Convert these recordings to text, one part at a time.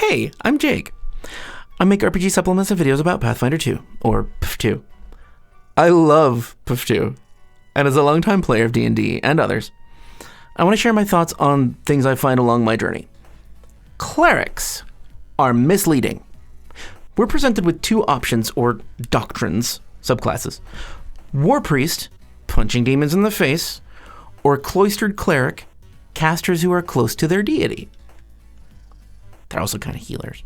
Hey, I'm Jake. I make RPG supplements and videos about Pathfinder 2, or PF2. I love PF2, and as a longtime player of D&D and others, I want to share my thoughts on things I find along my journey. Clerics are misleading. We're presented with two options, or doctrines, subclasses. War Priest, punching demons in the face, or Cloistered Cleric, casters who are close to their deity. They're also kind of healers.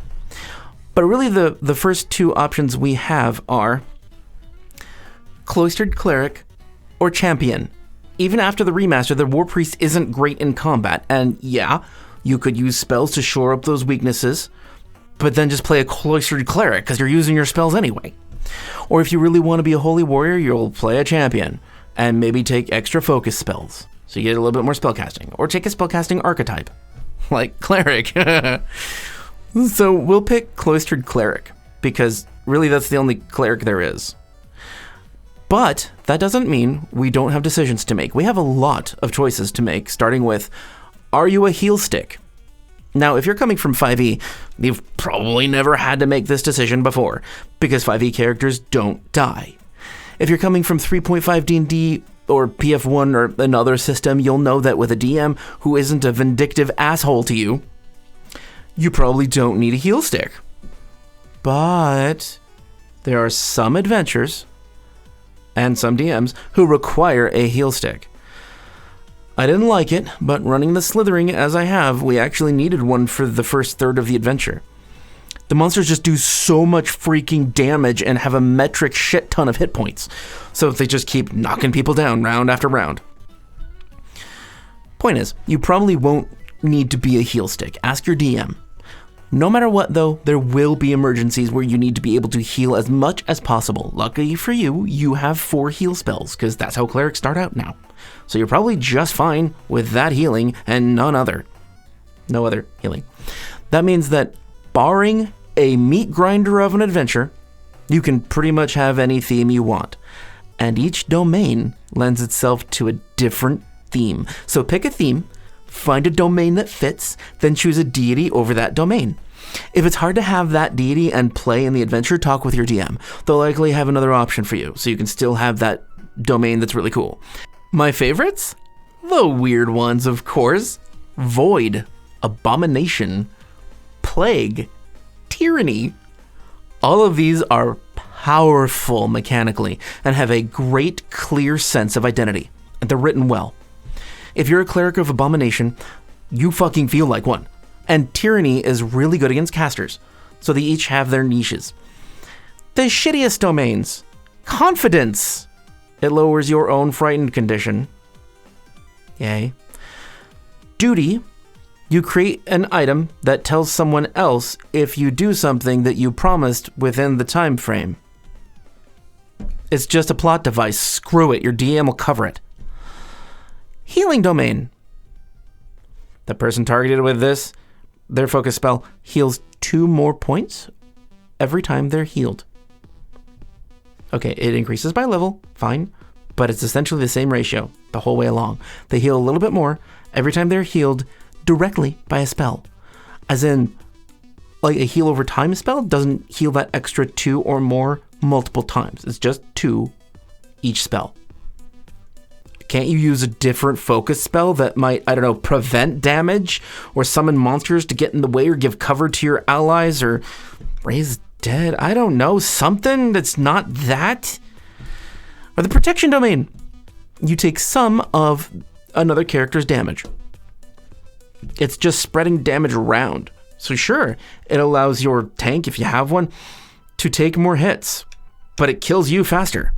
But really the first two options we have are Cloistered Cleric or Champion. Even after the remaster, the War Priest isn't great in combat, and yeah, you could use spells to shore up those weaknesses, but then just play a Cloistered Cleric because you're using your spells anyway. Or if you really want to be a holy warrior, you'll play a Champion and maybe take extra focus spells, so you get a little bit more spellcasting. Or take a spellcasting archetype, like Cleric. So we'll pick Cloistered Cleric, because really that's the only cleric there is. But that doesn't mean we don't have decisions to make. We have a lot of choices to make, starting with, are you a heal stick? Now, if you're coming from 5e, you've probably never had to make this decision before, because 5e characters don't die. If you're coming from 3.5 D&D or PF1 or another system, you'll know that with a DM who isn't a vindictive asshole to you, you probably don't need a heal stick. But there are some adventures and some DMs who require a heal stick. I didn't like it, but running the slithering as I have, we actually needed one for the first third of the adventure. The monsters just do so much freaking damage and have a metric shit ton of hit points, so they just keep knocking people down round after round. Point is, you probably won't need to be a heal stick. Ask your DM. No matter what though, there will be emergencies where you need to be able to heal as much as possible. Luckily for you, you have 4 heal spells, because that's how clerics start out now. So you're probably just fine with that healing and no other healing. That means that barring a meat grinder of an adventure, you can pretty much have any theme you want. And each domain lends itself to a different theme. So pick a theme, find a domain that fits, then choose a deity over that domain. If it's hard to have that deity and play in the adventure, talk with your DM. They'll likely have another option for you, so you can still have that domain that's really cool. My favorites? The weird ones, of course. Void, Abomination, Plague, Tyranny. All of these are powerful mechanically and have a great, clear sense of identity, and they're written well. If you're a cleric of Abomination, you fucking feel like one. And Tyranny is really good against casters, so they each have their niches. The shittiest domains. Confidence. It lowers your own frightened condition. Yay. Duty. You create an item that tells someone else if you do something that you promised within the time frame. It's just a plot device. Screw it. Your DM will cover it. Healing domain. The person targeted with this, their focus spell, heals 2 more points every time they're healed. Okay, it increases by level, fine, but it's essentially the same ratio the whole way along. They heal a little bit more every time they're healed directly by a spell. As in, like a heal over time spell doesn't heal that extra 2 or more multiple times. It's just 2 each spell. Can't you use a different focus spell that might, prevent damage or summon monsters to get in the way or give cover to your allies or raise dead? I don't know, something that's not that? Or the protection domain. You take some of another character's damage. It's just spreading damage around. So sure, it allows your tank, if you have one, to take more hits, but it kills you faster.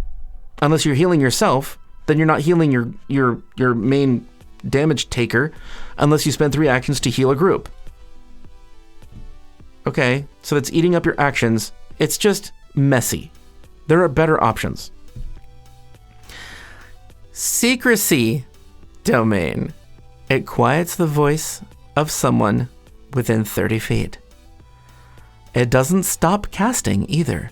Unless you're healing yourself, then you're not healing your main damage taker unless you spend 3 actions to heal a group. Okay, so it's eating up your actions. It's just messy. There are better options. Secrecy domain. It quiets the voice of someone within 30 feet. It doesn't stop casting either.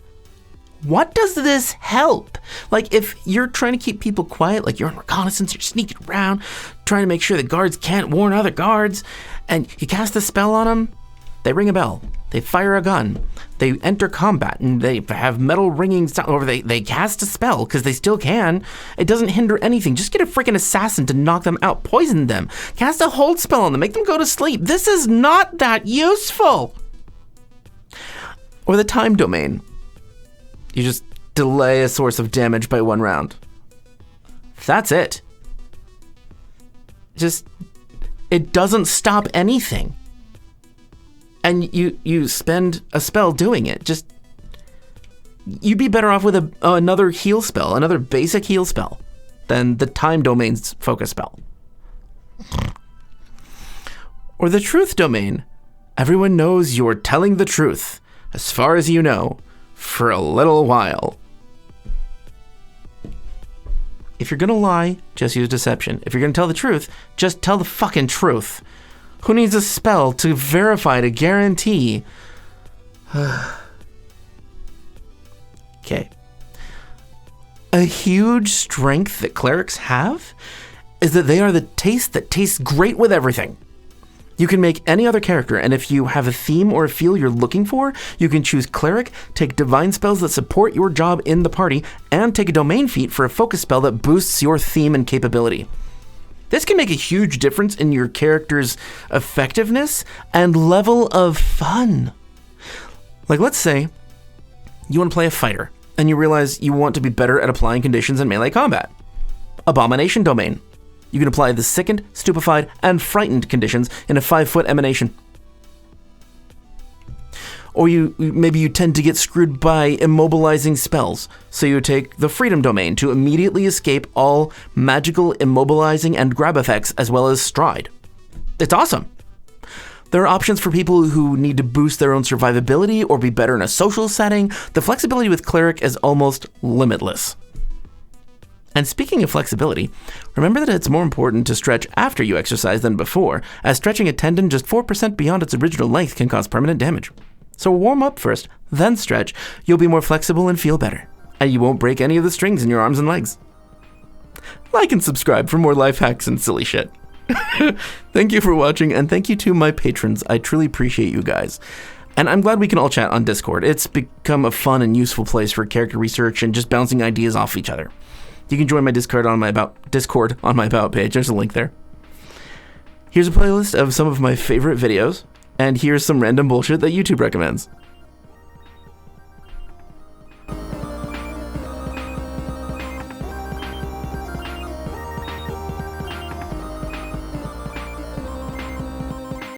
What does this help? Like, if you're trying to keep people quiet, like you're in reconnaissance, you're sneaking around, trying to make sure the guards can't warn other guards, and you cast a spell on them, they ring a bell. they fire a gun, they enter combat, and they have metal ringing sound, or they cast a spell, because they still can. It doesn't hinder anything. Just get a freaking assassin to knock them out, poison them, cast a hold spell on them, make them go to sleep. This is not that useful. Or the time domain. You just delay a source of damage by 1 round. That's it. It doesn't stop anything. And you spend a spell doing it. You'd be better off with another heal spell, another basic heal spell, than the time domain's focus spell. Or the truth domain. Everyone knows you're telling the truth, as far as you know, for a little while. If you're gonna lie, just use deception. If you're gonna tell the truth, just tell the fucking truth. Who needs a spell to verify, to guarantee? Okay. A huge strength that clerics have is that they are the taste that tastes great with everything. You can make any other character, and if you have a theme or a feel you're looking for, you can choose Cleric, take divine spells that support your job in the party, and take a domain feat for a focus spell that boosts your theme and capability. This can make a huge difference in your character's effectiveness and level of fun. Like, let's say you want to play a fighter, and you realize you want to be better at applying conditions in melee combat. Abomination domain. You can apply the sickened, stupefied, and frightened conditions in a 5-foot emanation. Or maybe you tend to get screwed by immobilizing spells, so you take the freedom domain to immediately escape all magical, immobilizing, and grab effects, as well as stride. It's awesome. There are options for people who need to boost their own survivability or be better in a social setting. The flexibility with Cleric is almost limitless. And speaking of flexibility, remember that it's more important to stretch after you exercise than before, as stretching a tendon just 4% beyond its original length can cause permanent damage. So warm up first, then stretch. You'll be more flexible and feel better. And you won't break any of the strings in your arms and legs. Like and subscribe for more life hacks and silly shit. Thank you for watching, and thank you to my patrons. I truly appreciate you guys. And I'm glad we can all chat on Discord. It's become a fun and useful place for character research and just bouncing ideas off each other. You can join my Discord on my About page. There's a link there. Here's a playlist of some of my favorite videos, and here's some random bullshit that YouTube recommends.